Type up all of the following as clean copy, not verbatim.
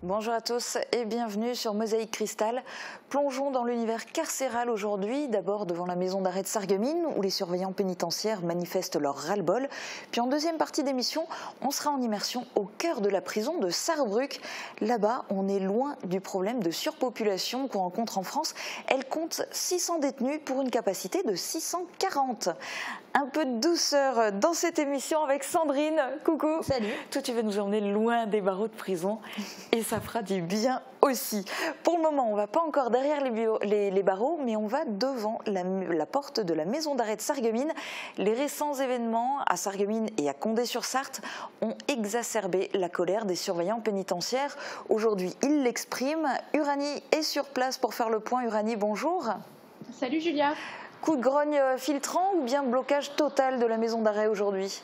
Bonjour à tous et bienvenue sur Mosaïque Cristal. Plongeons dans l'univers carcéral aujourd'hui, d'abord devant la maison d'arrêt de Sarreguemines où les surveillants pénitentiaires manifestent leur ras-le-bol. Puis en deuxième partie d'émission, on sera en immersion au cœur de la prison de Sarrebruck. Là-bas, on est loin du problème de surpopulation qu'on rencontre en France. Elle compte 600 détenus pour une capacité de 640. Un peu de douceur dans cette émission avec Sandrine. Coucou. Salut. Toi, tu vas nous emmener loin des barreaux de prison et ça fera du bien aussi. Pour le moment, on ne va pas encore derrière les barreaux, mais on va devant la porte de la maison d'arrêt de Sarreguemines. Les récents événements à Sarreguemines et à Condé-sur-Sarthe ont exacerbé la colère des surveillants pénitentiaires. Aujourd'hui, ils l'expriment. Uranie est sur place pour faire le point. Uranie, bonjour. Salut Julia. Coup de grogne filtrant ou bien blocage total de la maison d'arrêt aujourd'hui ?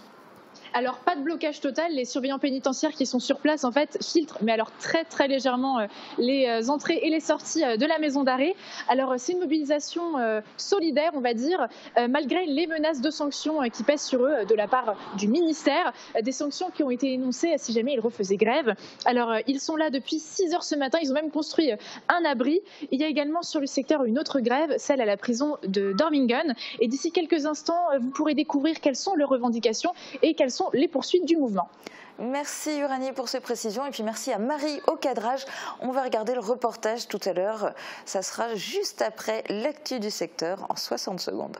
Alors pas de blocage total, les surveillants pénitentiaires qui sont sur place en fait filtrent, mais alors très légèrement les entrées et les sorties de la maison d'arrêt. Alors c'est une mobilisation solidaire on va dire, malgré les menaces de sanctions qui pèsent sur eux de la part du ministère, des sanctions qui ont été énoncées si jamais ils refaisaient grève. Alors ils sont là depuis 6 heures ce matin, ils ont même construit un abri. Il y a également sur le secteur une autre grève, celle à la prison de Dormingen. Et d'ici quelques instants, vous pourrez découvrir quelles sont leurs revendications et quelles sont les poursuites du mouvement. Merci Uranie pour ces précisions et puis merci à Marie au cadrage. On va regarder le reportage tout à l'heure. Ça sera juste après l'actu du secteur en 60 secondes.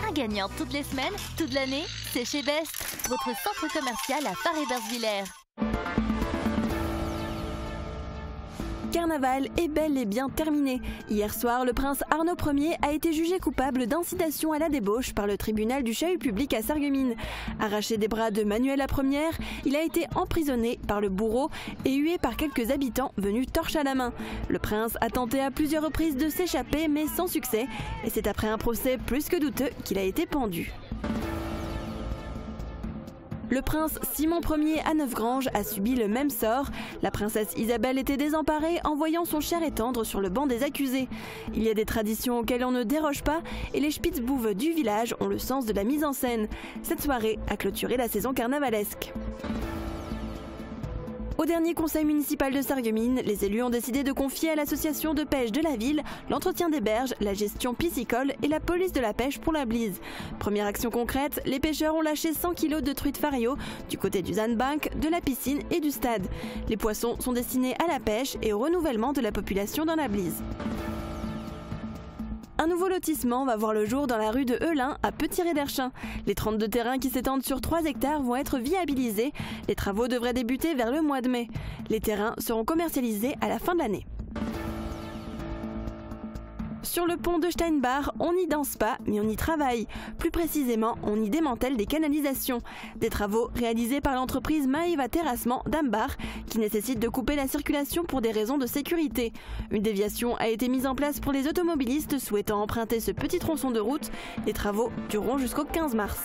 Un gagnant toutes les semaines, toute l'année, c'est chez Best, votre centre commercial à Paris-Bersvillers. Carnaval est bel et bien terminé. Hier soir, le prince Arnaud Ier a été jugé coupable d'incitation à la débauche par le tribunal du Chahut public à Sarreguemines. Arraché des bras de Manuela Ier, il a été emprisonné par le bourreau et hué par quelques habitants venus torche à la main. Le prince a tenté à plusieurs reprises de s'échapper mais sans succès. Et c'est après un procès plus que douteux qu'il a été pendu. Le prince Simon Ier à Neufgrange a subi le même sort. La princesse Isabelle était désemparée en voyant son cher et tendre sur le banc des accusés. Il y a des traditions auxquelles on ne déroge pas et les spitzbouves du village ont le sens de la mise en scène. Cette soirée a clôturé la saison carnavalesque. Au dernier conseil municipal de Sarreguemines, les élus ont décidé de confier à l'association de pêche de la ville l'entretien des berges, la gestion piscicole et la police de la pêche pour la Blise. Première action concrète, les pêcheurs ont lâché 100 kg de truites fario du côté du Zandbank, de la piscine et du stade. Les poissons sont destinés à la pêche et au renouvellement de la population dans la Blise. Un nouveau lotissement va voir le jour dans la rue de Heulin à Petit-Réderchin. Les 32 terrains qui s'étendent sur 3 hectares vont être viabilisés. Les travaux devraient débuter vers le mois de mai. Les terrains seront commercialisés à la fin de l'année. Sur le pont de Steinbach, on n'y danse pas, mais on y travaille. Plus précisément, on y démantèle des canalisations. Des travaux réalisés par l'entreprise Maeva Terrassement d'Ambach, qui nécessitent de couper la circulation pour des raisons de sécurité. Une déviation a été mise en place pour les automobilistes souhaitant emprunter ce petit tronçon de route. Les travaux dureront jusqu'au 15 mars.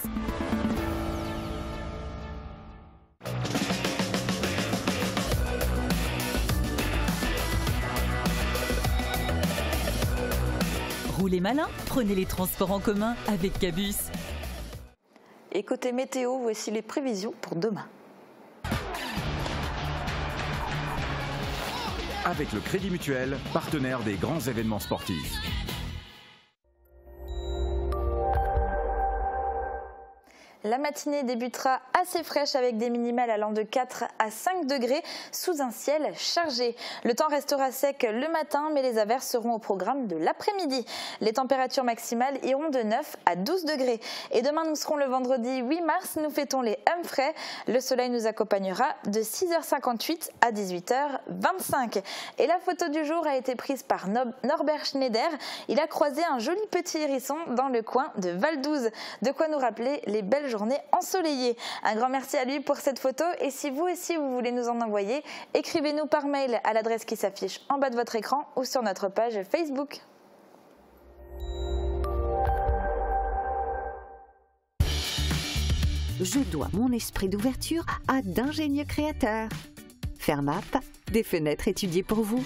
Roulez malin, prenez les transports en commun avec Cabus. Et côté météo, voici les prévisions pour demain. Avec le Crédit Mutuel, partenaire des grands événements sportifs. La matinée débutera assez fraîche avec des minimales allant de 4 à 5 degrés sous un ciel chargé. Le temps restera sec le matin, mais les averses seront au programme de l'après-midi. Les températures maximales iront de 9 à 12 degrés. Et demain, nous serons le vendredi 8 mars, nous fêtons les Humphrey. Le soleil nous accompagnera de 6h58 à 18h25. Et la photo du jour a été prise par Norbert Schneider. Il a croisé un joli petit hérisson dans le coin de Val-d'Ouz. De quoi nous rappeler les belles journée ensoleillée. Un grand merci à lui pour cette photo et si vous aussi vous voulez nous en envoyer, écrivez-nous par mail à l'adresse qui s'affiche en bas de votre écran ou sur notre page Facebook. Je dois mon esprit d'ouverture à d'ingénieux créateurs. Fermap, des fenêtres étudiées pour vous.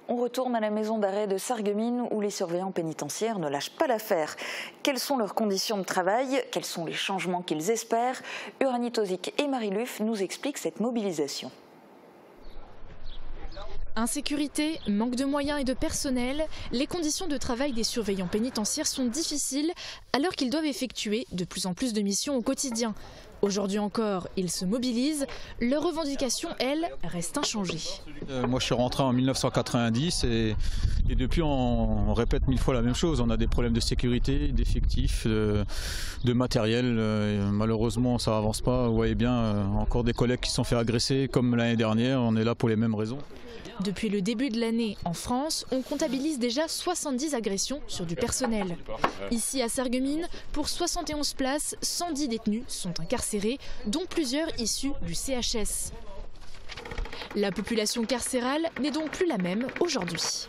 On retourne à la maison d'arrêt de Sarreguemines où les surveillants pénitentiaires ne lâchent pas l'affaire. Quelles sont leurs conditions de travail? Quels sont les changements qu'ils espèrent? Uranie Tozic et Marie Luf nous expliquent cette mobilisation. Insécurité, manque de moyens et de personnel, les conditions de travail des surveillants pénitentiaires sont difficiles alors qu'ils doivent effectuer de plus en plus de missions au quotidien. Aujourd'hui encore, ils se mobilisent. Leurs revendications, elles, restent inchangées. Moi, je suis rentré en 1990 et depuis, on répète 1000 fois la même chose. On a des problèmes de sécurité, d'effectifs, de matériel. Malheureusement, ça n'avance pas. Vous voyez bien, encore des collègues qui se sont fait agresser comme l'année dernière. On est là pour les mêmes raisons. Depuis le début de l'année, en France, on comptabilise déjà 70 agressions sur du personnel. Ici, à Sarreguemines, pour 71 places, 110 détenus sont incarcérés, dont plusieurs issus du CHS. La population carcérale n'est donc plus la même aujourd'hui.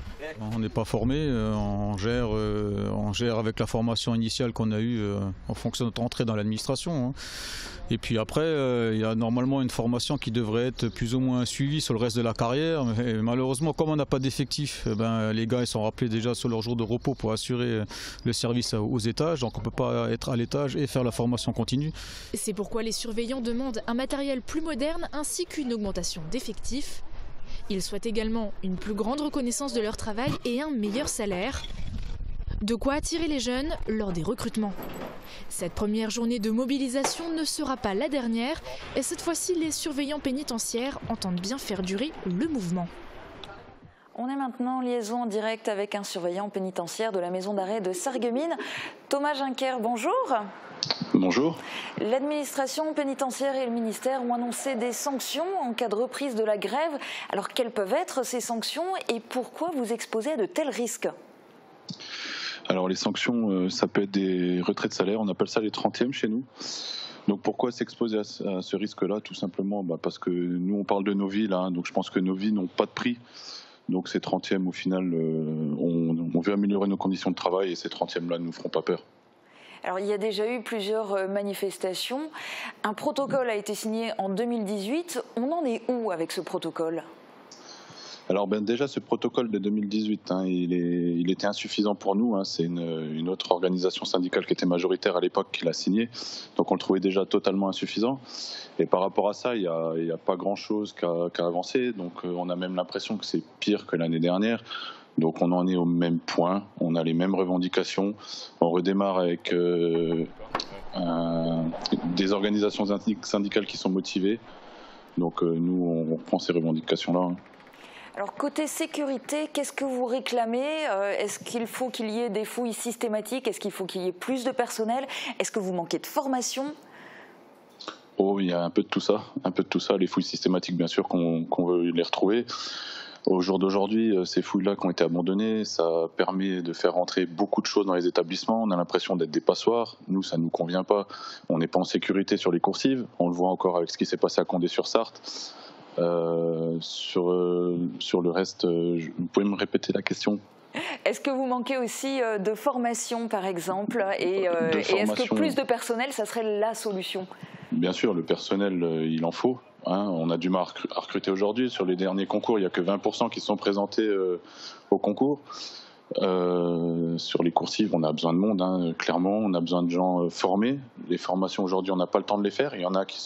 On n'est pas formé, on gère avec la formation initiale qu'on a eue en fonction de notre entrée dans l'administration. Et puis après, il y a normalement une formation qui devrait être plus ou moins suivie sur le reste de la carrière. Mais malheureusement, comme on n'a pas d'effectifs, les gars ils sont rappelés déjà sur leur jour de repos pour assurer le service aux étages. Donc on ne peut pas être à l'étage et faire la formation continue. C'est pourquoi les surveillants demandent un matériel plus moderne ainsi qu'une augmentation d'effectifs. Ils souhaitent également une plus grande reconnaissance de leur travail et un meilleur salaire. De quoi attirer les jeunes lors des recrutements. Cette première journée de mobilisation ne sera pas la dernière et cette fois-ci, les surveillants pénitentiaires entendent bien faire durer le mouvement. On est maintenant en liaison en direct avec un surveillant pénitentiaire de la maison d'arrêt de Sarreguemines. Thomas Juncker, bonjour. Bonjour. L'administration pénitentiaire et le ministère ont annoncé des sanctions en cas de reprise de la grève. Alors quelles peuvent être ces sanctions et pourquoi vous exposez à de tels risques? Alors les sanctions, ça peut être des retraits de salaire, on appelle ça les 30e chez nous. Donc pourquoi s'exposer à ce risque-là? Tout simplement parce que nous on parle de nos vies là, donc je pense que nos vies n'ont pas de prix. Donc ces 30e au final, on veut améliorer nos conditions de travail et ces 30e-là ne nous feront pas peur. Alors, il y a déjà eu plusieurs manifestations. Un protocole a été signé en 2018. On en est où avec ce protocole? Alors déjà ce protocole de 2018, il était insuffisant pour nous. C'est une autre organisation syndicale qui était majoritaire à l'époque qui l'a signé. Donc on le trouvait déjà totalement insuffisant. Et par rapport à ça, il n'y a pas grand-chose qu'à avancer. Donc on a même l'impression que c'est pire que l'année dernière. Donc on en est au même point, on a les mêmes revendications. On redémarre avec des organisations syndicales qui sont motivées. Donc nous, on reprend ces revendications-là. Alors côté sécurité, qu'est-ce que vous réclamez? Est-ce qu'il faut qu'il y ait des fouilles systématiques? Est-ce qu'il faut qu'il y ait plus de personnel? Est-ce que vous manquez de formation? Oh, il y a un peu de tout ça. Les fouilles systématiques, bien sûr, qu'on veut les retrouver. Au jour d'aujourd'hui, ces fouilles-là qui ont été abandonnées, ça permet de faire rentrer beaucoup de choses dans les établissements. On a l'impression d'être des passoires. Nous, ça ne nous convient pas. On n'est pas en sécurité sur les coursives. On le voit encore avec ce qui s'est passé à Condé-sur-Sarthe. Sur le reste, vous pouvez me répéter la question? Est-ce que vous manquez aussi de formation, par exemple, et est-ce que plus de personnel, ça serait la solution? Bien sûr, le personnel, il en faut. On a du mal à recruter aujourd'hui. Sur les derniers concours, il n'y a que 20% qui se sont présentés au concours. Sur les coursives, on a besoin de monde, clairement. On a besoin de gens formés. Les formations aujourd'hui, on n'a pas le temps de les faire. Il y en a qui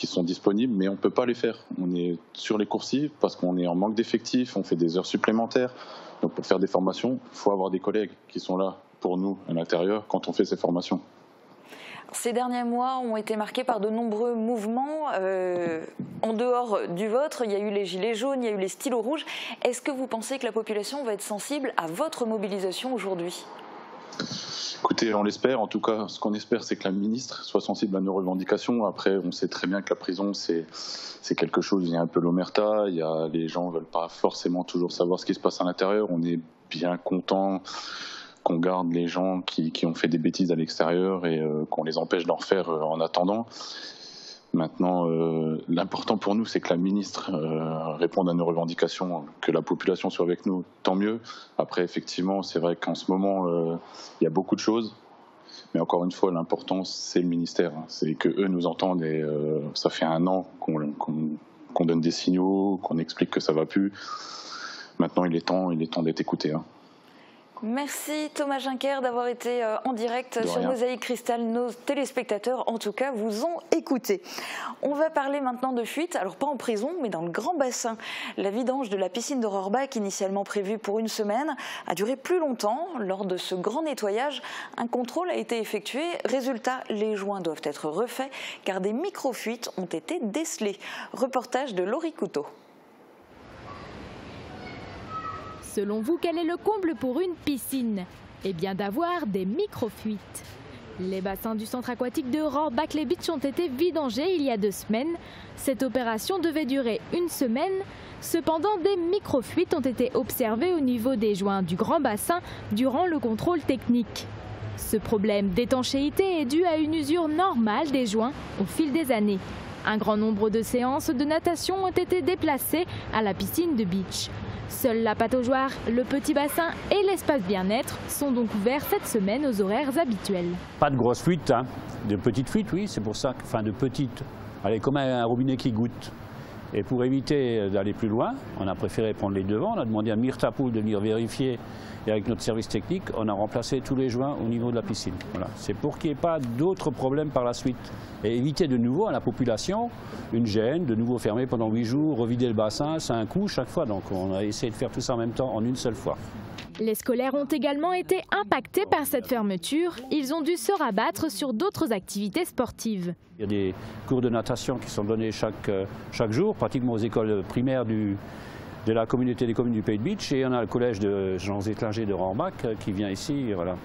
sont disponibles, mais on ne peut pas les faire. On est sur les coursives parce qu'on est en manque d'effectifs, on fait des heures supplémentaires. Donc pour faire des formations, il faut avoir des collègues qui sont là pour nous à l'intérieur quand on fait ces formations. Ces derniers mois ont été marqués par de nombreux mouvements. En dehors du vôtre, il y a eu les gilets jaunes, il y a eu les stylos rouges. Est-ce que vous pensez que la population va être sensible à votre mobilisation aujourd'hui? Écoutez, on l'espère. En tout cas, ce qu'on espère, c'est que la ministre soit sensible à nos revendications. Après, on sait très bien que la prison, c'est quelque chose, il y a un peu l'omerta. Les gens ne veulent pas forcément toujours savoir ce qui se passe à l'intérieur. On est bien content qu'on garde les gens qui ont fait des bêtises à l'extérieur et qu'on les empêche d'en refaire en attendant. Maintenant, l'important pour nous, c'est que la ministre réponde à nos revendications, que la population soit avec nous, tant mieux. Après, effectivement, c'est vrai qu'en ce moment, il y a beaucoup de choses. Mais encore une fois, l'important, c'est le ministère. C'est qu'eux nous entendent et ça fait 1 an qu'on donne des signaux, qu'on explique que ça ne va plus. maintenant il est temps d'être écouté. Hein. Merci Thomas Juncker d'avoir été en direct sur Mosaïque Cristal. Nos téléspectateurs, en tout cas, vous ont écouté. On va parler maintenant de fuite, alors pas en prison, mais dans le grand bassin. La vidange de la piscine de Rohrbach, initialement prévue pour 1 semaine, a duré plus longtemps. Lors de ce grand nettoyage, un contrôle a été effectué. Résultat, les joints doivent être refaits car des micro-fuites ont été décelées. Reportage de Laurie Couteau. Selon vous, quel est le comble pour une piscine? Eh bien d'avoir des micro-fuites. Les bassins du centre aquatique de Rohrbach-les-Bitches ont été vidangés il y a 2 semaines. Cette opération devait durer 1 semaine. Cependant, des micro-fuites ont été observées au niveau des joints du grand bassin durant le contrôle technique. Ce problème d'étanchéité est dû à une usure normale des joints au fil des années. Un grand nombre de séances de natation ont été déplacées à la piscine de beach. Seule la pataugeoire, le petit bassin et l'espace bien-être sont donc ouverts cette semaine aux horaires habituels. Pas de grosses fuites, hein. De petites fuites, oui, c'est pour ça, enfin de petites. Allez, comme un robinet qui goutte. Et pour éviter d'aller plus loin, on a préféré prendre les devants. On a demandé à Myrtapool de venir vérifier. Et avec notre service technique, on a remplacé tous les joints au niveau de la piscine. Voilà. C'est pour qu'il n'y ait pas d'autres problèmes par la suite. Et éviter de nouveau à la population une gêne, de nouveau fermer pendant 8 jours, revider le bassin, c'est un coût chaque fois. Donc on a essayé de faire tout ça en même temps, en une seule fois. Les scolaires ont également été impactés par cette fermeture. Ils ont dû se rabattre sur d'autres activités sportives. Il y a des cours de natation qui sont donnés chaque jour, pratiquement aux écoles primaires de la communauté des communes du Pays de Bitche. Et on a le collège de Jean Zétlinger de Rohrbach qui vient ici. Voilà.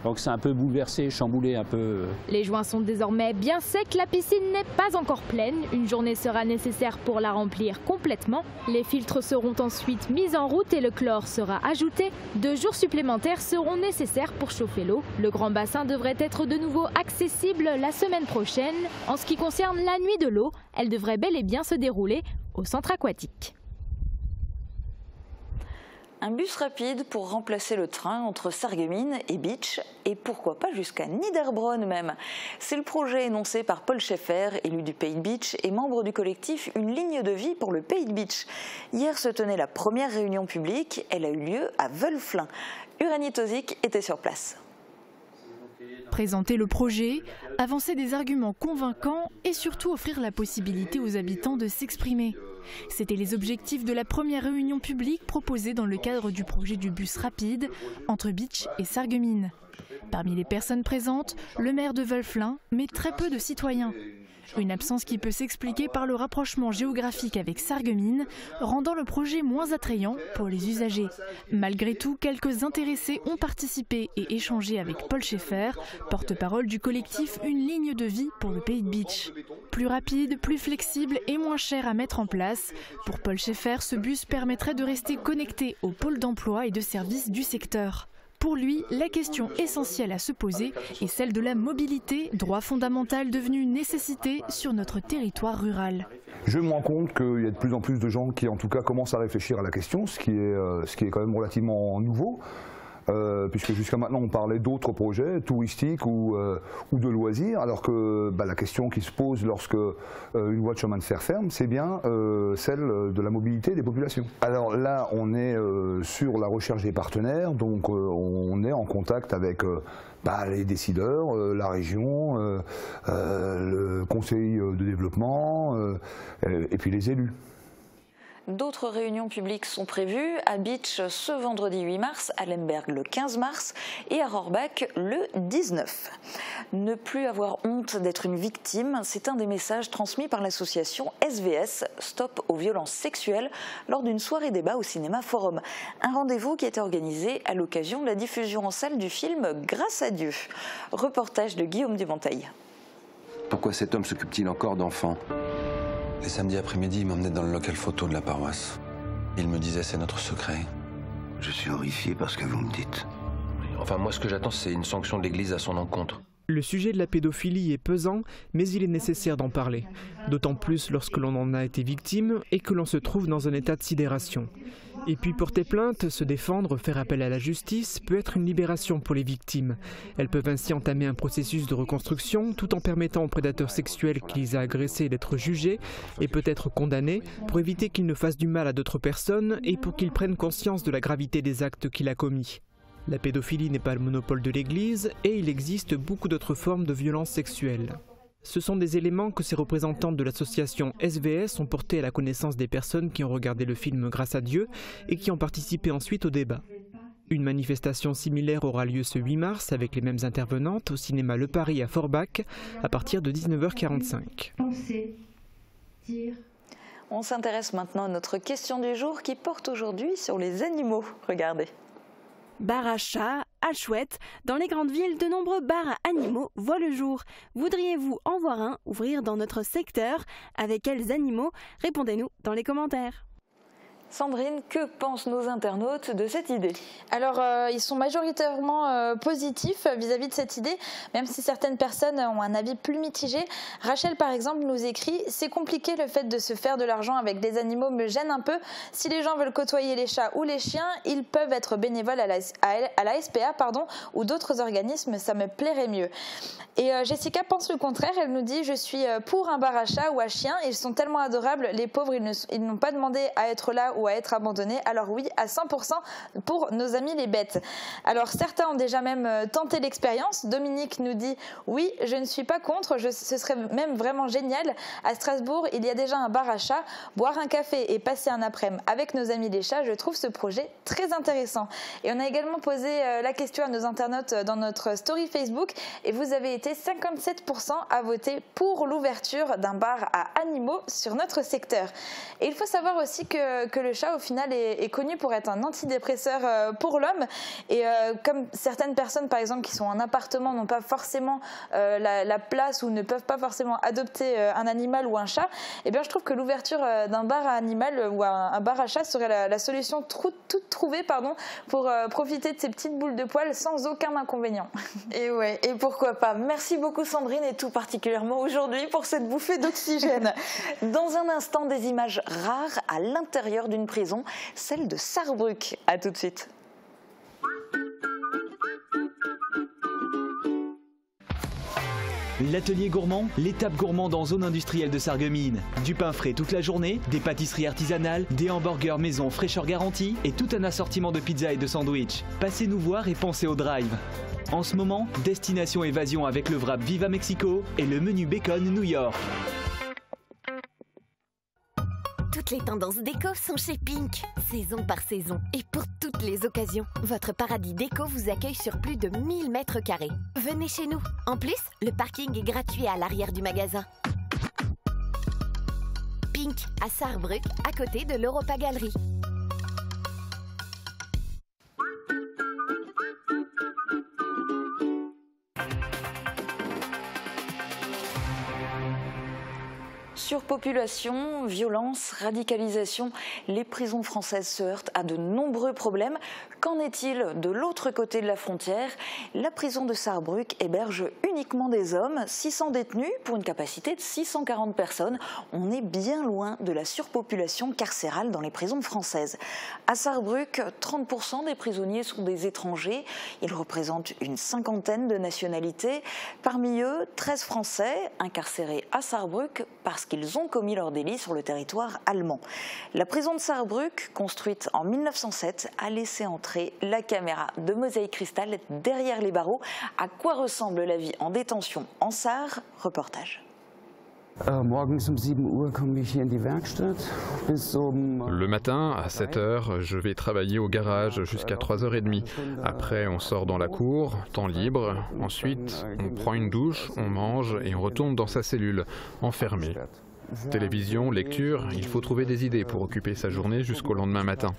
Donc c'est un peu bouleversé, chamboulé un peu. Les joints sont désormais bien secs, la piscine n'est pas encore pleine. Une journée sera nécessaire pour la remplir complètement. Les filtres seront ensuite mis en route et le chlore sera ajouté. 2 jours supplémentaires seront nécessaires pour chauffer l'eau. Le grand bassin devrait être de nouveau accessible la semaine prochaine. En ce qui concerne la nuit de l'eau, elle devrait bel et bien se dérouler au centre aquatique. Un bus rapide pour remplacer le train entre Sarreguemines et Bitche et pourquoi pas jusqu'à Niederbronn même. C'est le projet énoncé par Paul Schaeffer, élu du Pays de Bitche et membre du collectif Une ligne de vie pour le Pays de Bitche. Hier se tenait la première réunion publique, elle a eu lieu à Wölflin. Uranie Tozic était sur place. Présenter le projet, avancer des arguments convaincants et surtout offrir la possibilité aux habitants de s'exprimer. C'étaient les objectifs de la première réunion publique proposée dans le cadre du projet du bus rapide entre Bitche et Sarreguemines. Parmi les personnes présentes, le maire de Wölflin, mais très peu de citoyens. Une absence qui peut s'expliquer par le rapprochement géographique avec Sarreguemines, rendant le projet moins attrayant pour les usagers. Malgré tout, quelques intéressés ont participé et échangé avec Paul Schaeffer, porte-parole du collectif Une ligne de vie pour le Pays de Bitche. Plus rapide, plus flexible et moins cher à mettre en place. Pour Paul Schaeffer, ce bus permettrait de rester connecté au pôle d'emploi et de services du secteur. Pour lui, la question essentielle à se poser est celle de la mobilité, droit fondamental devenu nécessité sur notre territoire rural. Je me rends compte qu'il y a de plus en plus de gens qui en tout cas commencent à réfléchir à la question, ce qui est quand même relativement nouveau. Puisque jusqu'à maintenant on parlait d'autres projets touristiques ou de loisirs, alors que la question qui se pose lorsque une voie de chemin de fer ferme, c'est bien celle de la mobilité des populations. Alors là on est sur la recherche des partenaires, donc on est en contact avec les décideurs, la région, le conseil de développement et puis les élus. D'autres réunions publiques sont prévues à Bitche ce vendredi 8 mars, à Lemberg le 15 mars et à Rohrbach le 19. Ne plus avoir honte d'être une victime, c'est un des messages transmis par l'association SVS, Stop aux violences sexuelles, lors d'une soirée débat au Cinéma Forum. Un rendez-vous qui a été organisé à l'occasion de la diffusion en salle du film Grâce à Dieu. Reportage de Guillaume Dumonteil. Pourquoi cet homme s'occupe-t-il encore d'enfants ? Les samedis après-midi, il m'emmenait dans le local photo de la paroisse. Il me disait c'est notre secret. Je suis horrifié par ce que vous me dites. Enfin, moi, ce que j'attends, c'est une sanction de l'Église à son encontre. Le sujet de la pédophilie est pesant, mais il est nécessaire d'en parler. D'autant plus lorsque l'on en a été victime et que l'on se trouve dans un état de sidération. Et puis porter plainte, se défendre, faire appel à la justice peut être une libération pour les victimes. Elles peuvent ainsi entamer un processus de reconstruction tout en permettant aux prédateurs sexuels qui les a agressés d'être jugés et peut-être condamnés pour éviter qu'ils ne fassent du mal à d'autres personnes et pour qu'ils prennent conscience de la gravité des actes qu'il a commis. La pédophilie n'est pas le monopole de l'Église et il existe beaucoup d'autres formes de violences sexuelles. Ce sont des éléments que ces représentantes de l'association SVS ont portés à la connaissance des personnes qui ont regardé le film Grâce à Dieu et qui ont participé ensuite au débat. Une manifestation similaire aura lieu ce 8 mars avec les mêmes intervenantes au cinéma Le Paris à Forbach à partir de 19h45. On s'intéresse maintenant à notre question du jour qui porte aujourd'hui sur les animaux. Regardez. Bar à chats, à chouettes, dans les grandes villes, de nombreux bars à animaux voient le jour. Voudriez-vous en voir un ouvrir dans notre secteur? Avec quels animaux? Répondez-nous dans les commentaires. Sandrine, que pensent nos internautes de cette idée? Alors, ils sont majoritairement positifs vis-à-vis de cette idée, même si certaines personnes ont un avis plus mitigé. Rachel, par exemple, nous écrit « C'est compliqué, le fait de se faire de l'argent avec des animaux me gêne un peu. Si les gens veulent côtoyer les chats ou les chiens, ils peuvent être bénévoles à la SPA ou d'autres organismes, ça me plairait mieux. » Et Jessica pense le contraire, elle nous dit « Je suis pour un bar à chat ou à chien, ils sont tellement adorables, les pauvres, ils n'ont pas demandé à être là ou à être abandonnés, alors oui, à 100% pour nos amis les bêtes. » Alors certains ont déjà même tenté l'expérience. Dominique nous dit « Oui, je ne suis pas contre, ce serait même vraiment génial. À Strasbourg, il y a déjà un bar à chat. Boire un café et passer un après-midi avec nos amis les chats, je trouve ce projet très intéressant. » Et on a également posé la question à nos internautes dans notre story Facebook et vous avez été 57% à voter pour l'ouverture d'un bar à animaux sur notre secteur. Et il faut savoir aussi que le chat au final est connu pour être un antidépresseur pour l'homme et comme certaines personnes par exemple qui sont en appartement n'ont pas forcément la place ou ne peuvent pas forcément adopter un animal ou un chat, et bien je trouve que l'ouverture d'un bar à animal ou un bar à chat serait la solution toute trouvée pour profiter de ces petites boules de poils sans aucun inconvénient. Et ouais, et pourquoi pas. Merci beaucoup Sandrine et tout particulièrement aujourd'hui pour cette bouffée d'oxygène. Dans un instant, des images rares à l'intérieur d'une prison, celle de Sarrebruck. À tout de suite. L'atelier gourmand, l'étape gourmande en zone industrielle de Sarreguemines. Du pain frais toute la journée, des pâtisseries artisanales, des hamburgers maison fraîcheur garantie et tout un assortiment de pizzas et de sandwichs. Passez nous voir et pensez au drive. En ce moment, destination évasion avec le wrap Viva Mexico et le menu bacon New York. Toutes les tendances déco sont chez Pink, saison par saison et pour toutes les occasions. Votre paradis déco vous accueille sur plus de 1000 mètres carrés. Venez chez nous. En plus, le parking est gratuit à l'arrière du magasin. Pink à Sarrebruck, à côté de l'Europa Galerie. Surpopulation, violence, radicalisation, les prisons françaises se heurtent à de nombreux problèmes. Qu'en est-il de l'autre côté de la frontière? La prison de Sarrebruck héberge uniquement des hommes, 600 détenus pour une capacité de 640 personnes. On est bien loin de la surpopulation carcérale dans les prisons françaises. À Sarrebruck, 30% des prisonniers sont des étrangers. Ils représentent une cinquantaine de nationalités. Parmi eux, 13 Français incarcérés à Sarrebruck parce qu'ils ont commis leur délit sur le territoire allemand. La prison de Sarrebruck, construite en 1907, a laissé entrer la caméra de Mosaïque Cristal derrière les barreaux. À quoi ressemble la vie en détention en Sarre? Reportage. Le matin, à 7h, je vais travailler au garage jusqu'à 3h30. Après, on sort dans la cour, temps libre. Ensuite, on prend une douche, on mange et on retourne dans sa cellule, enfermé. Télévision, lecture, il faut trouver des idées pour occuper sa journée jusqu'au lendemain matin.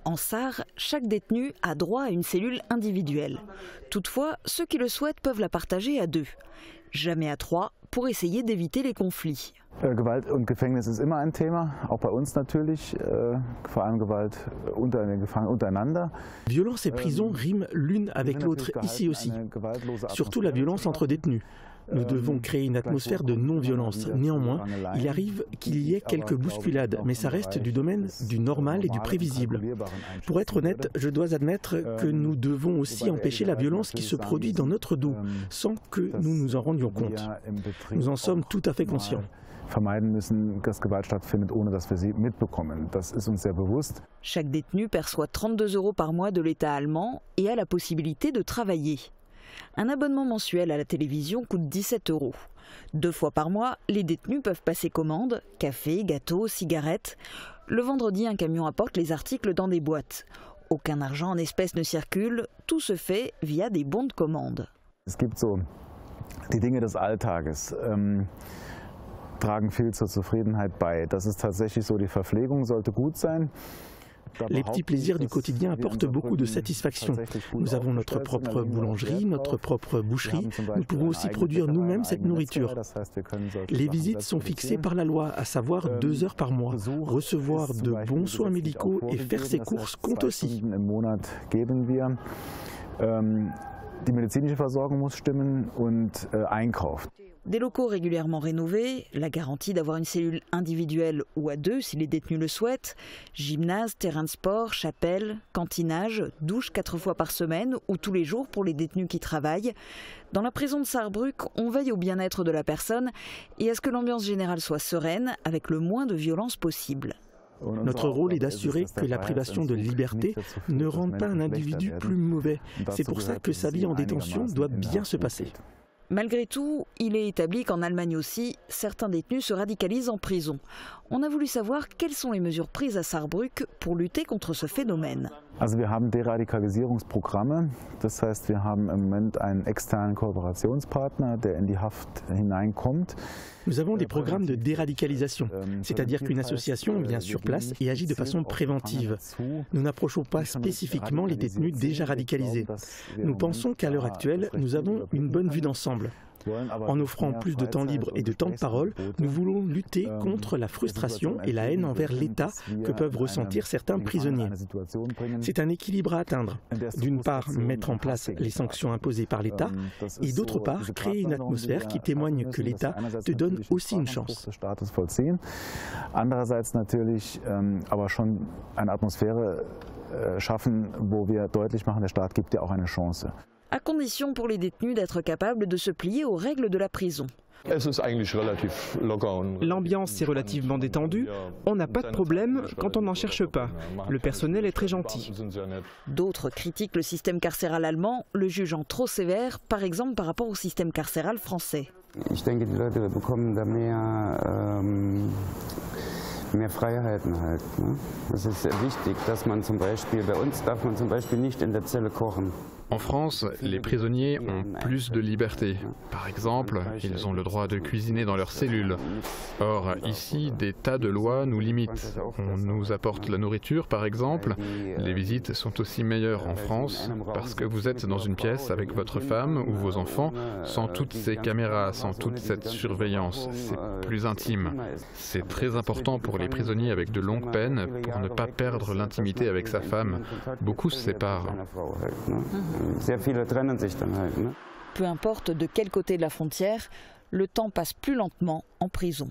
En Sarre, chaque détenu a droit à une cellule individuelle. Toutefois, ceux qui le souhaitent peuvent la partager à 2. Jamais à 3, pour essayer d'éviter les conflits. Gewalt und Gefängnis ist immer ein Thema, auch bei uns natürlich, vor allem Gewalt unter den Gefangenen untereinander. Violence et prison riment l'une avec l'autre ici aussi, surtout la violence entre détenus. Nous devons créer une atmosphère de non-violence. Néanmoins, il arrive qu'il y ait quelques bousculades, mais ça reste du domaine du normal et du prévisible. Pour être honnête, je dois admettre que nous devons aussi empêcher la violence qui se produit dans notre dos, sans que nous nous en rendions compte. Nous en sommes tout à fait conscients. Vermeiden müssen, dass Gewalt stattfindet, ohne dass wir sie mitbekommen. Das ist uns sehr bewusst. Chaque détenu perçoit 32 € par mois de l'État allemand et a la possibilité de travailler. Un abonnement mensuel à la télévision coûte 17 €. 2 fois par mois, les détenus peuvent passer commande, café, gâteaux, cigarettes. Le vendredi, un camion apporte les articles dans des boîtes. Aucun argent en espèces ne circule, tout se fait via des bons de commande. Es gibt so die Dinge des Alltages. Tragen viel zur Zufriedenheit bei. Das ist tatsächlich so, die Verpflegung sollte gut sein. Les petits plaisirs du quotidien apportent beaucoup de satisfaction. Nous avons notre propre boulangerie, notre propre boucherie. Nous pouvons aussi produire nous-mêmes cette nourriture. Les visites sont fixées par la loi, à savoir 2 heures par mois. Recevoir de bons soins médicaux et faire ses courses compte aussi. Die medizinische Versorgung muss stimmen und Einkauf. Des locaux régulièrement rénovés, la garantie d'avoir une cellule individuelle ou à 2 si les détenus le souhaitent, gymnase, terrain de sport, chapelle, cantinage, douche 4 fois par semaine ou tous les jours pour les détenus qui travaillent. Dans la prison de Saarbrück, on veille au bien-être de la personne et à ce que l'ambiance générale soit sereine avec le moins de violence possible. Notre rôle est d'assurer que la privation de liberté ne rende pas un individu plus mauvais. C'est pour ça que sa vie en détention doit bien se passer. Malgré tout, il est établi qu'en Allemagne aussi, certains détenus se radicalisent en prison. On a voulu savoir quelles sont les mesures prises à Saarbrück pour lutter contre ce phénomène. Also wir haben Deradikalisierungsprogramme. Das heißt, wir haben im Moment einen externen Kooperationspartner, der in die Haft hineinkommt. Nous avons des programmes de déradicalisation, c'est-à-dire qu'une association vient sur place et agit de façon préventive. Nous n'approchons pas spécifiquement les détenus déjà radicalisés. Nous pensons qu'à l'heure actuelle, nous avons une bonne vue d'ensemble. En offrant plus de temps libre et de temps de parole, nous voulons lutter contre la frustration et la haine envers l'État que peuvent ressentir certains prisonniers. C'est un équilibre à atteindre. D'une part, mettre en place les sanctions imposées par l'État et d'autre part, créer une atmosphère qui témoigne que l'État te donne aussi une chance. Andererseits natürlich aber schon eine Atmosphäre schaffen, wo wir deutlich machen, der Staat gibt dir auch eine Chance. À condition pour les détenus d'être capables de se plier aux règles de la prison. L'ambiance est relativement détendue, on n'a pas de problème quand on n'en cherche pas. Le personnel est très gentil. D'autres critiquent le système carcéral allemand, le jugeant trop sévère, par exemple par rapport au système carcéral français. Ich denke, die Leute bekommen da mehr Freiheiten halt. Ne? Das ist sehr wichtig, dass man zum Beispiel, bei uns darf man zum Beispiel nicht in der Zelle kochen. En France, les prisonniers ont plus de liberté. Par exemple, ils ont le droit de cuisiner dans leur cellule. Or, ici, des tas de lois nous limitent. On nous apporte la nourriture, par exemple. Les visites sont aussi meilleures en France parce que vous êtes dans une pièce avec votre femme ou vos enfants, sans toutes ces caméras, sans toute cette surveillance. C'est plus intime. C'est très important pour les prisonniers avec de longues peines pour ne pas perdre l'intimité avec sa femme. Beaucoup se séparent. Peu importe de quel côté de la frontière, le temps passe plus lentement en prison.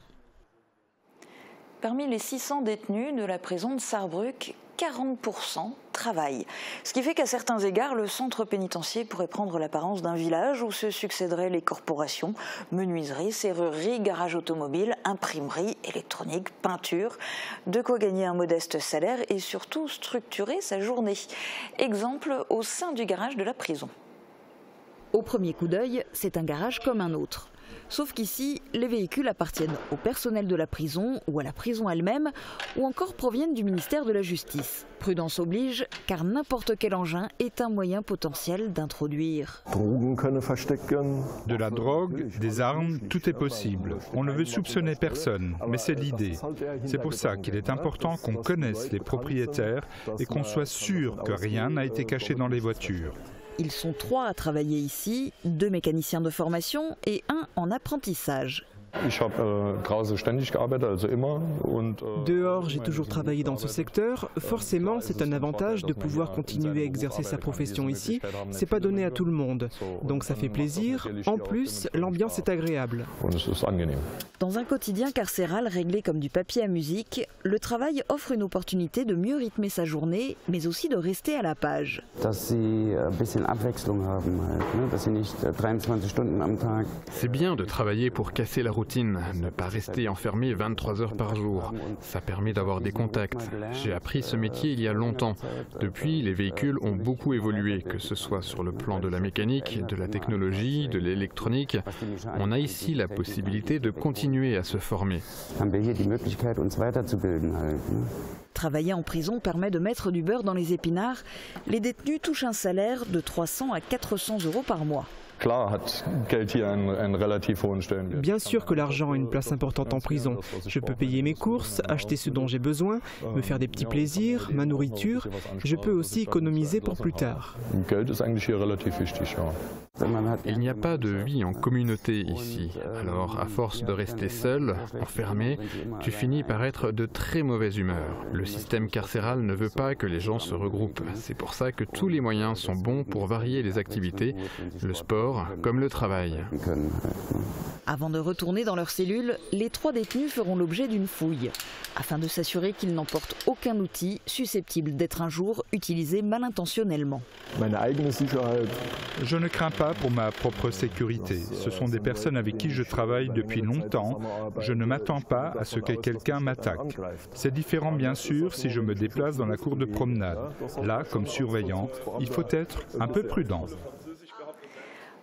Parmi les 600 détenus de la prison de Saarbrück, 40% travaillent. Ce qui fait qu'à certains égards, le centre pénitentiaire pourrait prendre l'apparence d'un village où se succéderaient les corporations, menuiserie, serrurerie, garage automobile, imprimerie, électronique, peinture. De quoi gagner un modeste salaire et surtout structurer sa journée. Exemple au sein du garage de la prison. Au premier coup d'œil, c'est un garage comme un autre. Sauf qu'ici, les véhicules appartiennent au personnel de la prison ou à la prison elle-même, ou encore proviennent du ministère de la Justice. Prudence oblige, car n'importe quel engin est un moyen potentiel d'introduire. De la drogue, des armes, tout est possible. On ne veut soupçonner personne, mais c'est l'idée. C'est pour ça qu'il est important qu'on connaisse les propriétaires et qu'on soit sûr que rien n'a été caché dans les voitures. Ils sont 3 à travailler ici, 2 mécaniciens de formation et 1 en apprentissage. Dehors, j'ai toujours travaillé dans ce secteur. Forcément, c'est un avantage de pouvoir continuer à exercer sa profession ici. C'est pas donné à tout le monde. Donc ça fait plaisir. En plus, l'ambiance est agréable. Dans un quotidien carcéral réglé comme du papier à musique, le travail offre une opportunité de mieux rythmer sa journée, mais aussi de rester à la page. C'est bien de travailler pour casser la routine, ne pas rester enfermé 23 heures par jour. Ça permet d'avoir des contacts. J'ai appris ce métier il y a longtemps. Depuis, les véhicules ont beaucoup évolué, que ce soit sur le plan de la mécanique, de la technologie, de l'électronique. On a ici la possibilité de continuer à se former. Travailler en prison permet de mettre du beurre dans les épinards. Les détenus touchent un salaire de 300 à 400 euros par mois. Bien sûr que l'argent a une place importante en prison. Je peux payer mes courses, acheter ce dont j'ai besoin, me faire des petits plaisirs, ma nourriture. Je peux aussi économiser pour plus tard. Il n'y a pas de vie en communauté ici. Alors, à force de rester seul, enfermé, tu finis par être de très mauvaise humeur. Le système carcéral ne veut pas que les gens se regroupent. C'est pour ça que tous les moyens sont bons pour varier les activités, le sport comme le travail. Avant de retourner dans leur cellule, les 3 détenus feront l'objet d'une fouille, afin de s'assurer qu'ils n'emportent aucun outil susceptible d'être un jour utilisé mal intentionnellement. Je ne crains pas pour ma propre sécurité. Ce sont des personnes avec qui je travaille depuis longtemps. Je ne m'attends pas à ce que quelqu'un m'attaque. C'est différent bien sûr si je me déplace dans la cour de promenade. Là, comme surveillant, il faut être un peu prudent.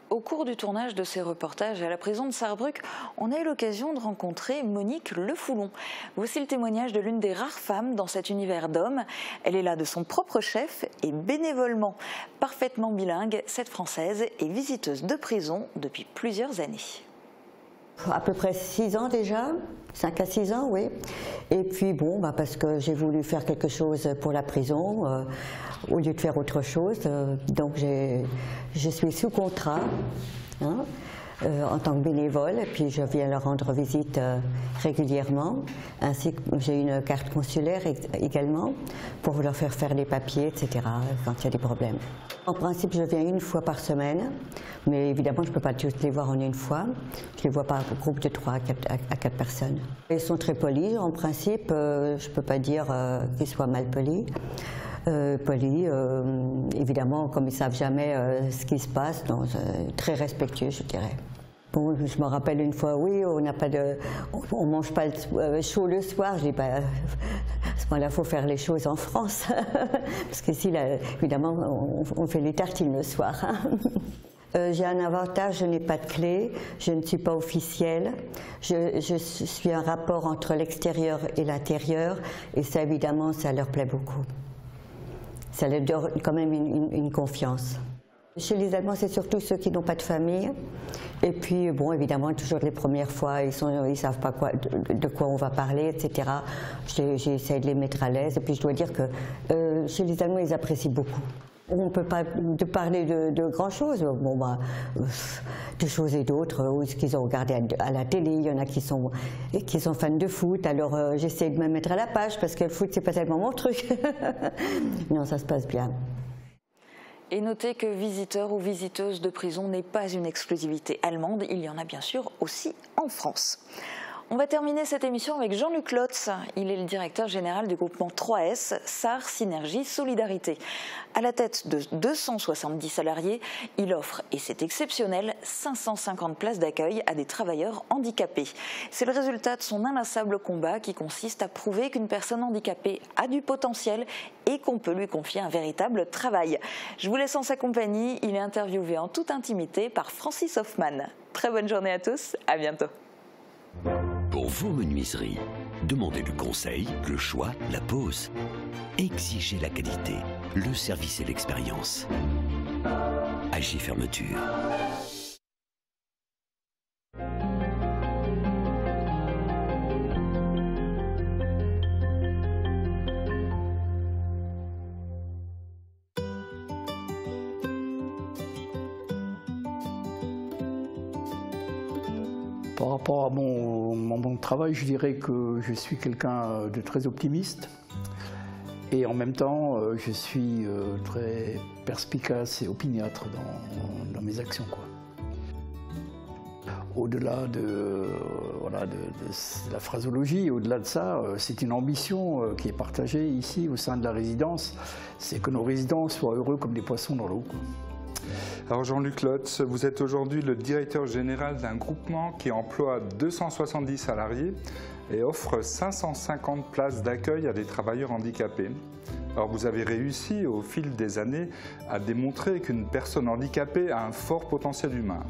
Au cours du tournage de ces reportages à la prison de Sarrebruck, on a eu l'occasion de rencontrer Monique Le Foulon. Voici le témoignage de l'une des rares femmes dans cet univers d'hommes. Elle est là de son propre chef et bénévolement. Parfaitement bilingue, cette Française est visiteuse de prison depuis plusieurs années. À peu près 6 ans déjà, 5 à 6 ans, oui. Et puis bon, parce que j'ai voulu faire quelque chose pour la prison, au lieu de faire autre chose. Donc je suis sous contrat en tant que bénévole, et puis je viens leur rendre visite régulièrement. Ainsi que j'ai une carte consulaire également pour leur faire les papiers, etc. quand il y a des problèmes. En principe, je viens 1 fois par semaine, mais évidemment, je ne peux pas tous les voir en 1 fois. Je les vois par groupe de 3 à 4 personnes. Ils sont très polis, en principe. Je ne peux pas dire qu'ils soient mal polis. Évidemment, comme ils ne savent jamais ce qui se passe, donc, très respectueux, je dirais. Bon, je me rappelle une fois, oui, on ne mange pas chaud le soir. Je dis, à ce moment-là, il faut faire les choses en France. Parce qu'ici, évidemment, on fait les tartines le soir. J'ai un avantage, je n'ai pas de clé, je ne suis pas officielle. Je suis un rapport entre l'extérieur et l'intérieur. Et ça, évidemment, ça leur plaît beaucoup. Ça leur donne quand même une confiance. Chez les Allemands, c'est surtout ceux qui n'ont pas de famille. Et puis, bon, évidemment, toujours les premières fois, ils ne savent pas de quoi on va parler, etc. J'essaie de les mettre à l'aise. Et puis, je dois dire que chez les Allemands, ils apprécient beaucoup. On ne peut pas parler de grand-chose, de choses et d'autres, ou ce qu'ils ont regardé à la télé. Il y en a qui sont fans de foot, alors j'essaie de me mettre à la page, parce que le foot, c'est pas tellement mon truc. Non, ça se passe bien. Et notez que visiteur ou visiteuse de prison n'est pas une exclusivité allemande, il y en a bien sûr aussi en France. On va terminer cette émission avec Jean-Luc Lotz. Il est le directeur général du groupement 3S, SAR Synergie Solidarité. À la tête de 270 salariés, il offre, et c'est exceptionnel, 550 places d'accueil à des travailleurs handicapés. C'est le résultat de son inlassable combat qui consiste à prouver qu'une personne handicapée a du potentiel et qu'on peut lui confier un véritable travail. Je vous laisse en sa compagnie. Il est interviewé en toute intimité par Francis Hoffman. Très bonne journée à tous, à bientôt. Pour vos menuiseries, demandez le conseil, le choix, la pose. Exigez la qualité, le service et l'expérience. AG Fermeture. Par rapport à mon travail, je dirais que je suis quelqu'un de très optimiste et en même temps, je suis très perspicace et opiniâtre dans mes actions, quoi. Au-delà de la phrasologie, au-delà de ça, c'est une ambition qui est partagée ici au sein de la résidence, c'est que nos résidents soient heureux comme des poissons dans l'eau, quoi. Alors Jean-Luc Lotz, vous êtes aujourd'hui le directeur général d'un groupement qui emploie 270 salariés et offre 550 places d'accueil à des travailleurs handicapés. Alors vous avez réussi au fil des années à démontrer qu'une personne handicapée a un fort potentiel humain.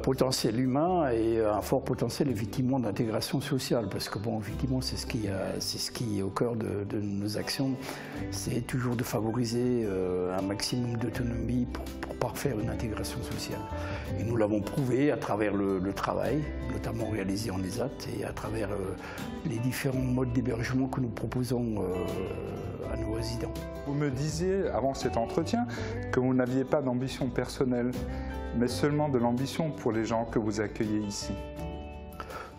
Potentiel humain et un fort potentiel effectivement d'intégration sociale, parce que bon, effectivement c'est ce qui est au cœur de nos actions, c'est toujours de favoriser un maximum d'autonomie pour parfaire une intégration sociale. Et nous l'avons prouvé à travers le travail, notamment réalisé en ESAT, et à travers les différents modes d'hébergement que nous proposons à nos résidents. Vous me disiez avant cet entretien que vous n'aviez pas d'ambition personnelle, mais seulement de l'ambition pour les gens que vous accueillez ici.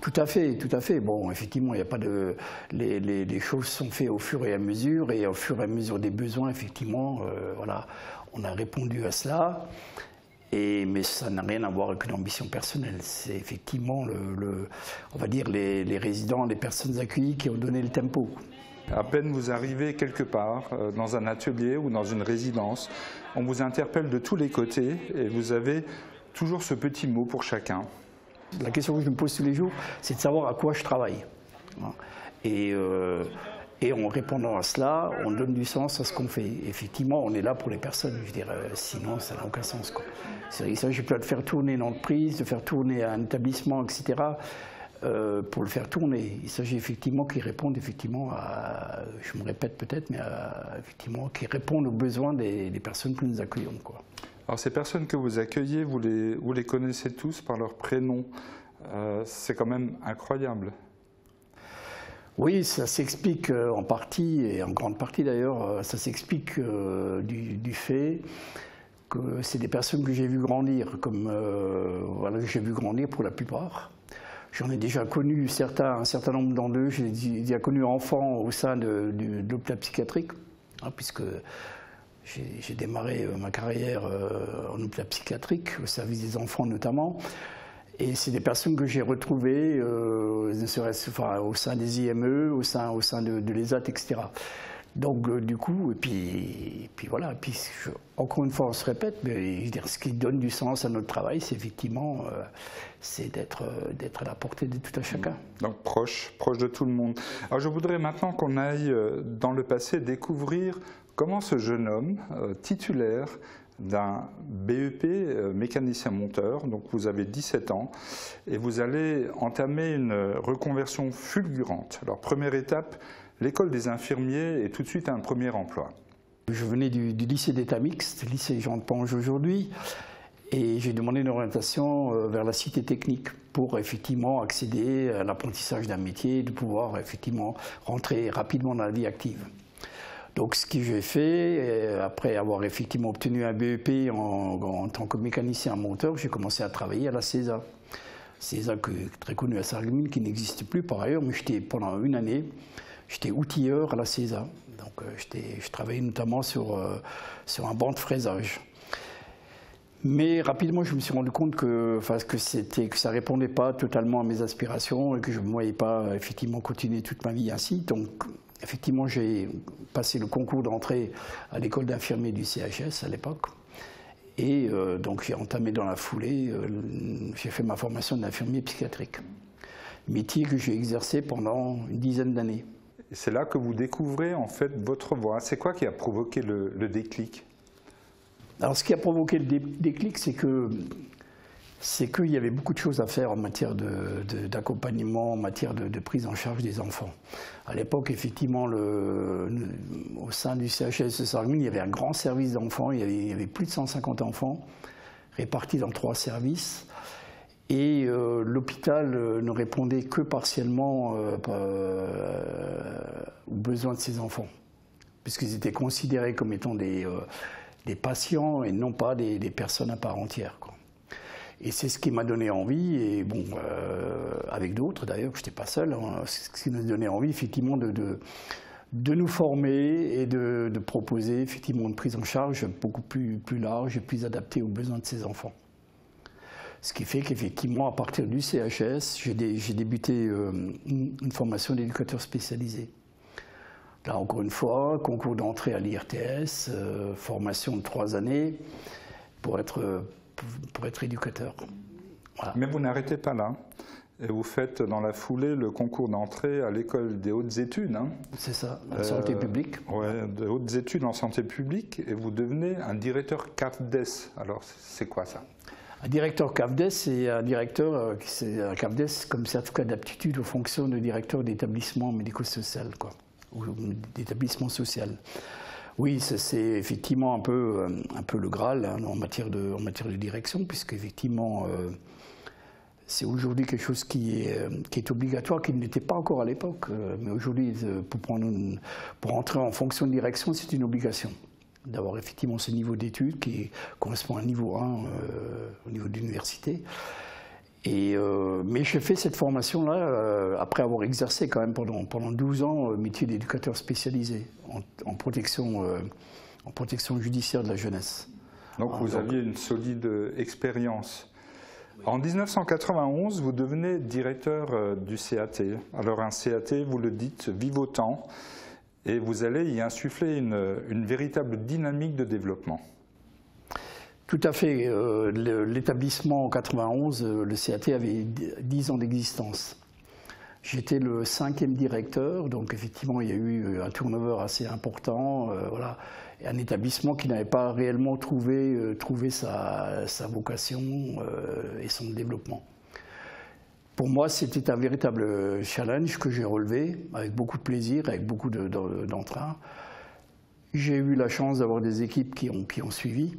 Tout à fait, tout à fait. Bon, effectivement, il n'y a pas de... Les choses sont faites au fur et à mesure des besoins, effectivement, voilà, on a répondu à cela. Mais ça n'a rien à voir avec une ambition personnelle. C'est effectivement, on va dire, les résidents, les personnes accueillies qui ont donné le tempo. À peine vous arrivez quelque part, dans un atelier ou dans une résidence, on vous interpelle de tous les côtés et vous avez toujours ce petit mot pour chacun. La question que je me pose tous les jours, c'est de savoir à quoi je travaille. Et en répondant à cela, on donne du sens à ce qu'on fait. Effectivement, on est là pour les personnes, je dirais, sinon ça n'a aucun sens, quoi. Il ne s'agit pas de faire tourner une entreprise, de faire tourner un établissement, etc. Pour le faire tourner. Il s'agit effectivement qu'ils répondent effectivement à, je me répète peut-être, mais effectivement qu'ils répondent aux besoins des personnes que nous accueillons, quoi. Alors ces personnes que vous accueillez, vous les connaissez tous par leur prénom. C'est quand même incroyable. Oui, ça s'explique en partie, et en grande partie d'ailleurs, ça s'explique du fait que c'est des personnes que j'ai vues grandir, voilà, que j'ai vu grandir pour la plupart. J'en ai déjà connu un certain nombre d'entre eux, j'ai déjà connu enfants au sein de l'hôpital psychiatrique, puisque j'ai démarré ma carrière en hôpital psychiatrique, au service des enfants notamment. Et c'est des personnes que j'ai retrouvées au sein des IME, au sein de l'ESAT, etc. Donc du coup, et puis voilà, encore une fois on se répète, mais je veux dire, ce qui donne du sens à notre travail, c'est effectivement d'être à la portée de tout un chacun. Donc proche de tout le monde. Alors je voudrais maintenant qu'on aille dans le passé découvrir comment ce jeune homme titulaire d'un BEP mécanicien monteur, donc vous avez 17 ans, et vous allez entamer une reconversion fulgurante. Alors première étape, l'école des infirmiers et tout de suite un premier emploi. Je venais du lycée d'état mixte, lycée Jean de Pange aujourd'hui, et j'ai demandé une orientation vers la cité technique pour effectivement accéder à l'apprentissage d'un métier, de pouvoir effectivement rentrer rapidement dans la vie active. Donc ce que j'ai fait, après avoir effectivement obtenu un BEP en tant que mécanicien monteur, j'ai commencé à travailler à la CESA. CESA très connue à Sarreguemines, qui n'existe plus par ailleurs, mais pendant une année, j'étais outilleur à la CESA. Donc je travaillais notamment sur un banc de fraisage. Mais rapidement, je me suis rendu compte que ça ne répondait pas totalement à mes aspirations et que je ne me voyais pas effectivement continuer toute ma vie ainsi. Donc effectivement, j'ai passé le concours d'entrée à l'école d'infirmiers du CHS à l'époque. Et donc j'ai entamé dans la foulée, j'ai fait ma formation d'infirmier psychiatrique. Métier que j'ai exercé pendant une dizaine d'années. C'est là que vous découvrez en fait votre voie. C'est quoi qui a provoqué le déclic? Alors ce qui a provoqué le déclic, c'est qu'il y avait beaucoup de choses à faire en matière d'accompagnement, en matière de prise en charge des enfants. À l'époque, effectivement, au sein du CHS de Sarreguemines, il y avait un grand service d'enfants, il y avait plus de 150 enfants répartis dans 3 services. Et l'hôpital ne répondait que partiellement aux besoins de ces enfants, puisqu'ils étaient considérés comme étant des patients et non pas des personnes à part entière, quoi. Et c'est ce qui m'a donné envie, et bon, avec d'autres d'ailleurs, je n'étais pas seul, hein, ce qui m'a donné envie effectivement de nous former et de proposer effectivement une prise en charge beaucoup plus large et plus adaptée aux besoins de ces enfants. Ce qui fait qu'effectivement, à partir du CHS, j'ai débuté une formation d'éducateur spécialisé. Là, encore une fois, concours d'entrée à l'IRTS, formation de 3 années pour être éducateur. Voilà. Mais vous n'arrêtez pas là. Et vous faites dans la foulée le concours d'entrée à l'école des hautes études. Hein. C'est ça, en santé publique. Oui, de hautes études en santé publique, et vous devenez un directeur CAFDES. Alors, c'est quoi ça? Un directeur CAFDES, c'est un directeur, c'est un CAFDES comme certificat d'aptitude aux fonctions de directeur d'établissement médico-social, quoi, ou d'établissement social. Oui, c'est effectivement un peu le Graal hein, en matière de direction, puisque effectivement c'est aujourd'hui quelque chose qui est obligatoire, qui n'était pas encore à l'époque. Mais aujourd'hui, pour entrer en fonction de direction, c'est une obligation d'avoir effectivement ce niveau d'études qui correspond à un niveau 1 au niveau de l'université. Mais j'ai fait cette formation-là après avoir exercé quand même pendant 12 ans métier d'éducateur spécialisé en protection judiciaire de la jeunesse. Donc vous aviez une solide expérience. En 1991, vous devenez directeur du CAT. Alors un CAT, vous le dites, vivotant, et vous allez y insuffler une véritable dynamique de développement. Tout à fait. L'établissement en 91, le CAT avait 10 ans d'existence. J'étais le 5e directeur, donc effectivement il y a eu un turnover assez important. Voilà. Et un établissement qui n'avait pas réellement trouvé sa vocation et son développement. Pour moi, c'était un véritable challenge que j'ai relevé avec beaucoup de plaisir, avec beaucoup d'entrain. J'ai eu la chance d'avoir des équipes qui ont suivi.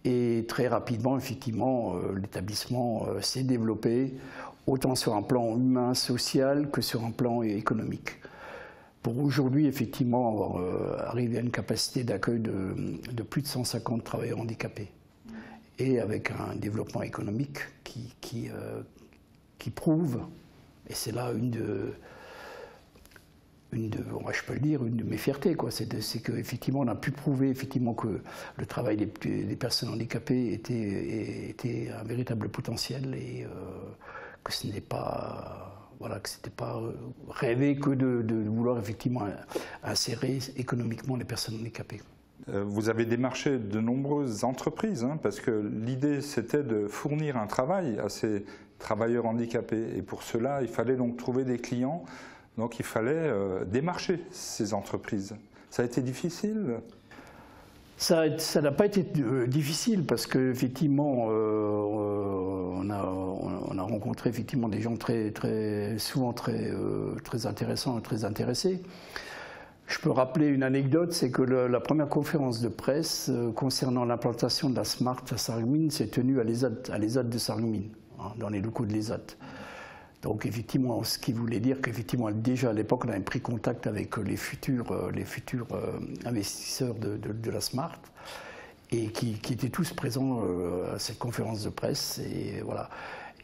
Et très rapidement, effectivement, l'établissement s'est développé, autant sur un plan humain, social, que sur un plan économique. Pour aujourd'hui, effectivement, arriver à une capacité d'accueil de plus de 150 travailleurs handicapés. Et avec un développement économique qui prouve, et c'est là je peux le dire, une de mes fiertés, quoi. C'est qu'effectivement on a pu prouver effectivement que le travail des personnes handicapées était un véritable potentiel et que ce n'est pas, voilà, que c'était pas rêver que de vouloir effectivement insérer économiquement les personnes handicapées. Vous avez démarché de nombreuses entreprises, hein, parce que l'idée c'était de fournir un travail à ces travailleurs handicapés, et pour cela il fallait donc trouver des clients. Donc il fallait démarcher ces entreprises. Ça a été difficile? Ça n'a pas été difficile parce qu'effectivement, on a rencontré effectivement des gens souvent très intéressants et très intéressés. Je peux rappeler une anecdote, c'est que la première conférence de presse concernant l'implantation de la Smart à Sarreguemines s'est tenue à l'ESAT de Sarreguemines, hein, dans les locaux de l'ESAT. Donc effectivement, ce qui voulait dire qu'effectivement déjà à l'époque on avait pris contact avec les futurs investisseurs de la Smart et qui étaient tous présents à cette conférence de presse et voilà.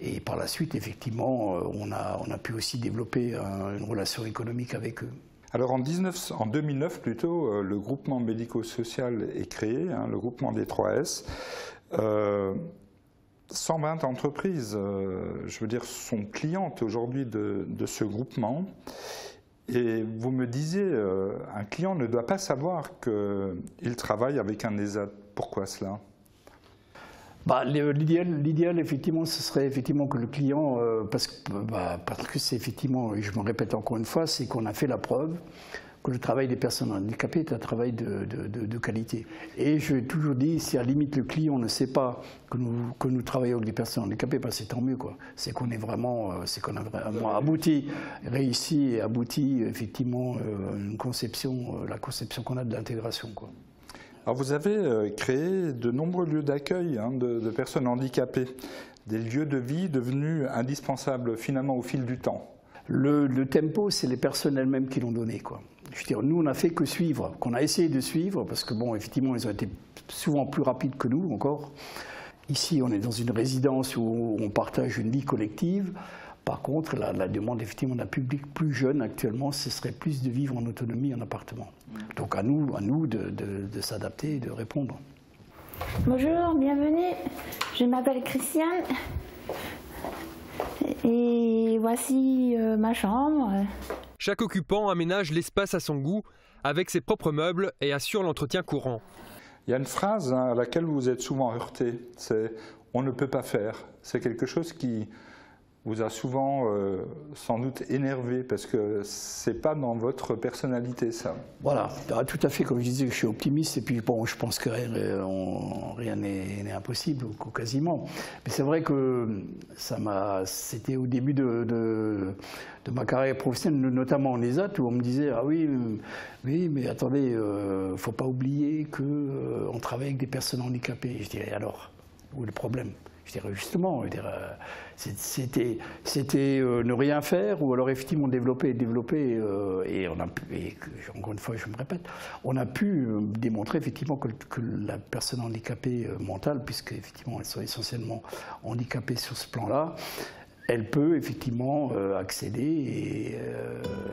Et par la suite effectivement on a pu aussi développer une relation économique avec eux. Alors en 2009 plutôt, le groupement médico-social est créé, hein, le groupement des 3S. 120 entreprises, je veux dire, sont clientes aujourd'hui de ce groupement. Et vous me disiez, un client ne doit pas savoir qu'il travaille avec un ESAT. Pourquoi cela? L'idéal, effectivement, ce serait effectivement que le client, parce que c'est effectivement, et je me répète encore une fois, c'est qu'on a fait la preuve que le travail des personnes handicapées est un travail de qualité. Et je l'ai toujours dit, si à la limite le client ne sait pas que nous travaillons avec des personnes handicapées, c'est tant mieux, quoi. C'est qu'on a vraiment réussi et abouti effectivement la conception qu'on a de l'intégration, quoi. Alors vous avez créé de nombreux lieux d'accueil de personnes handicapées, des lieux de vie devenus indispensables finalement au fil du temps. Le tempo, c'est les personnes elles-mêmes qui l'ont donné, quoi. Je veux dire, nous, on n'a fait que suivre, qu'on a essayé de suivre, parce que bon, effectivement, ils ont été souvent plus rapides que nous encore. Ici, on est dans une résidence où on partage une vie collective. Par contre, la demande effectivement d'un public plus jeune actuellement, ce serait plus de vivre en autonomie en appartement. Donc à nous de s'adapter et de répondre. Bonjour, bienvenue. Je m'appelle Christiane et voici ma chambre. Chaque occupant aménage l'espace à son goût avec ses propres meubles et assure l'entretien courant. Il y a une phrase à laquelle vous êtes souvent heurté, c'est « on ne peut pas faire ». C'est quelque chose qui vous a souvent sans doute énervé parce que c'est pas dans votre personnalité ça. Voilà, tout à fait, comme je disais, je suis optimiste et puis bon, je pense que rien n'est impossible, ou quasiment. Mais c'est vrai que c'était au début de ma carrière professionnelle, notamment en ESAT, où on me disait « Ah oui, mais attendez, faut pas oublier qu'on travaille avec des personnes handicapées ». Je dirais « Alors, où est le problème ?» Je dirais justement, c'était ne rien faire ou alors effectivement développer, et on a pu, et encore une fois je me répète, on a pu démontrer effectivement que la personne handicapée mentale, puisque effectivement elles sont essentiellement handicapées sur ce plan-là, elle peut effectivement accéder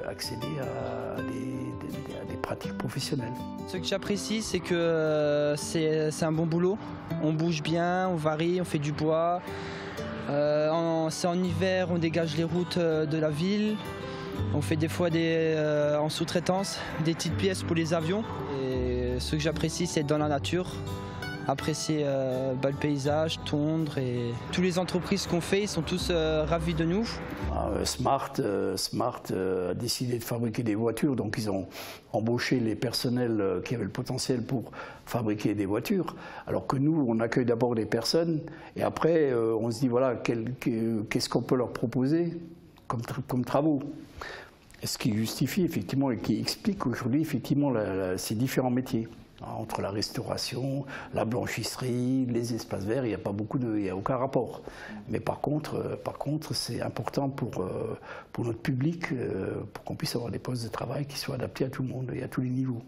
à des pratiques professionnelles. Ce que j'apprécie, c'est que c'est un bon boulot. On bouge bien, on varie, on fait du bois. C'est en hiver, on dégage les routes de la ville. On fait des fois en sous-traitance des petites pièces pour les avions. Et ce que j'apprécie, c'est être dans la nature. Apprécier le paysage, tondre, et toutes les entreprises qu'on fait, ils sont tous ravis de nous. Smart a décidé de fabriquer des voitures, donc ils ont embauché les personnels qui avaient le potentiel pour fabriquer des voitures, alors que nous, on accueille d'abord des personnes, et après, on se dit, voilà, qu'est-ce qu'on peut leur proposer comme travaux. Ce qui justifie effectivement et qui explique aujourd'hui effectivement ces différents métiers. Entre la restauration, la blanchisserie, les espaces verts, il n'y a aucun rapport. Mais par contre c'est important pour notre public, pour qu'on puisse avoir des postes de travail qui soient adaptés à tout le monde et à tous les niveaux.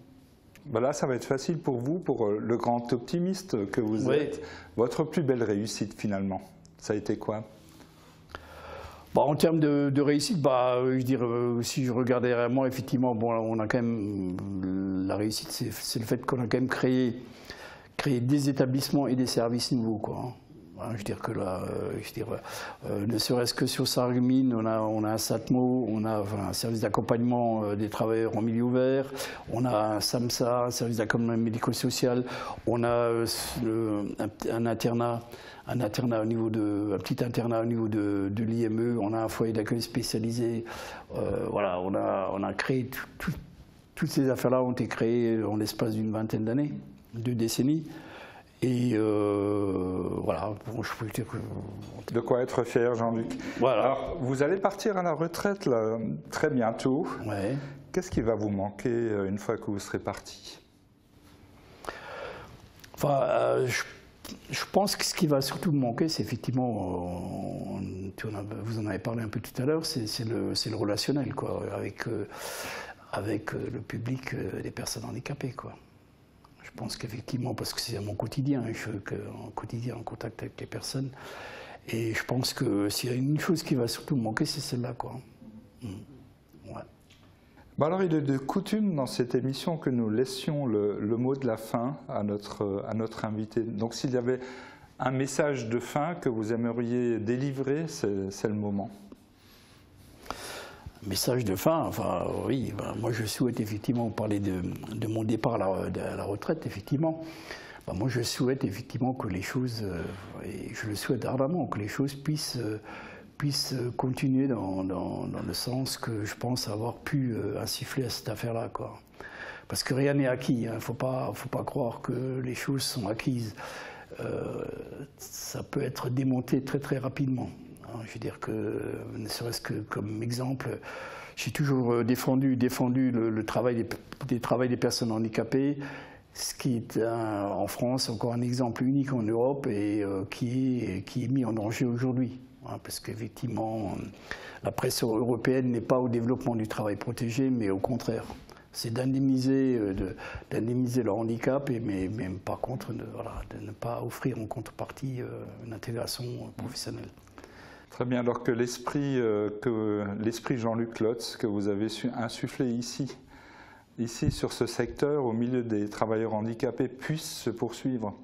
Ben là, ça va être facile pour vous, pour le grand optimiste que vous êtes. Votre plus belle réussite finalement, ça a été quoi ? En termes de réussite, je dirais, si je regardais réellement, effectivement, on a quand même, la réussite, c'est le fait qu'on a quand même créé des établissements et des services nouveaux, quoi. Je veux dire que là, ne serait-ce que sur Sarreguemines, on a un SATMO, on a un service d'accompagnement des travailleurs en milieu ouvert, on a un SAMSA, un service d'accompagnement médico-social, on a un internat au niveau un petit internat au niveau de l'IME, on a un foyer d'accueil spécialisé. Voilà, on a créé toutes ces affaires-là ont été créées en l'espace d'une vingtaine d'années, 2 décennies. Et voilà, bon, je peux dire que... De quoi être fier, Jean-Luc. Voilà. Alors, vous allez partir à la retraite là, très bientôt. Ouais. Qu'est-ce qui va vous manquer une fois que vous serez parti ? Enfin, je pense que ce qui va surtout me manquer, c'est effectivement, vous en avez parlé un peu tout à l'heure, c'est le relationnel, quoi, avec le public des personnes handicapées, quoi. Je pense qu'effectivement, parce que c'est mon quotidien, je suis en quotidien en contact avec les personnes, et je pense que s'il y a une chose qui va surtout me manquer, c'est celle-là, quoi. Ouais. Bon alors, il est de coutume dans cette émission que nous laissions le mot de la fin à notre invité. Donc s'il y avait un message de fin que vous aimeriez délivrer, c'est le moment. Message de fin, enfin oui, moi je souhaite effectivement parler de mon départ à la retraite, effectivement. Moi je souhaite effectivement que les choses, et je le souhaite ardemment, que les choses puissent continuer dans le sens que je pense avoir pu insuffler à cette affaire-là, quoi. Parce que rien n'est acquis, hein. Faut pas croire que les choses sont acquises. Ça peut être démonté très très rapidement. Je veux dire que, ne serait-ce que comme exemple, j'ai toujours défendu le travail des personnes handicapées, ce qui est en France encore un exemple unique en Europe et qui est mis en danger aujourd'hui. Parce qu'effectivement, la presse européenne n'est pas au développement du travail protégé, mais au contraire. c'est d'indemniser leur handicap, mais par contre de ne pas offrir en contrepartie une intégration professionnelle. Très bien, alors que l'esprit Jean-Luc Lotz que vous avez su insuffler ici sur ce secteur, au milieu des travailleurs handicapés, puisse se poursuivre.